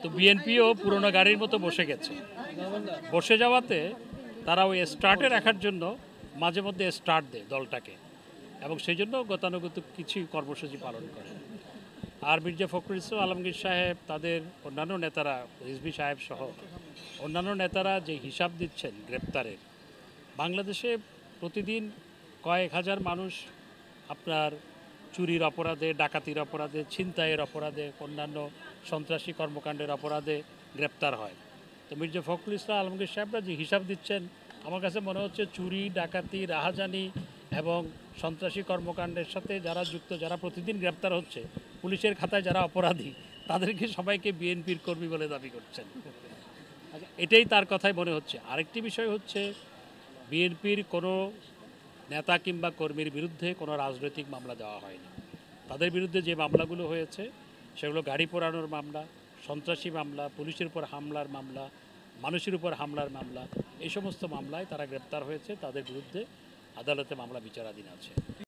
তো বিএনপিও পুরনো গাড়ির মতো বসে গেছে। বসে যাওয়াতে তারা ওই স্টার্টে রাখার জন্য মাঝে মধ্যে স্টার্ট দেয় দলটাকে, এবং সেই জন্য গতানুগতিক কিছু কর্মসূচি পালন করে। আর মির্জা ফখরুল ইসলাম আলমগীর সাহেব, তাদের অন্যান্য নেতারা, রিজভী সাহেব সহ অন্যান্য নেতারা যে হিসাব দিচ্ছেন গ্রেপ্তারের, বাংলাদেশে প্রতিদিন কয়েক হাজার মানুষ আপনার চুরির অপরাধে, ডাকাতির অপরাধে, ছিনতাইয়ের অপরাধে, অন্যান্য সন্ত্রাসী কর্মকাণ্ডের অপরাধে গ্রেপ্তার হয়। তো মির্জা ফখরুল ইসলাম আলমগীর সাহেবরা যে হিসাব দিচ্ছেন, আমার কাছে মনে হচ্ছে চুরি, ডাকাতি, রাহাজানি এবং সন্ত্রাসী কর্মকাণ্ডের সাথে যারা যুক্ত, যারা প্রতিদিন গ্রেপ্তার হচ্ছে, পুলিশের খাতায় যারা অপরাধী, তাদেরকে সবাইকে বিএনপির কর্মী বলে দাবি করছেন। এটাই তার কথাই মনে হচ্ছে। আরেকটি বিষয় হচ্ছে, বিএনপির কোনো নেতা কিংবা কর্মীর বিরুদ্ধে কোনো রাজনৈতিক মামলা দেওয়া হয়নি। তাদের বিরুদ্ধে যে মামলাগুলো হয়েছে সেগুলো গাড়ি পোড়ানোর মামলা, সন্ত্রাসী মামলা, পুলিশের উপর হামলার মামলা, মানুষের উপর হামলার মামলা, এই সমস্ত মামলায় তারা গ্রেপ্তার হয়েছে। তাদের বিরুদ্ধে আদালতে মামলা বিচারাধীন আছে।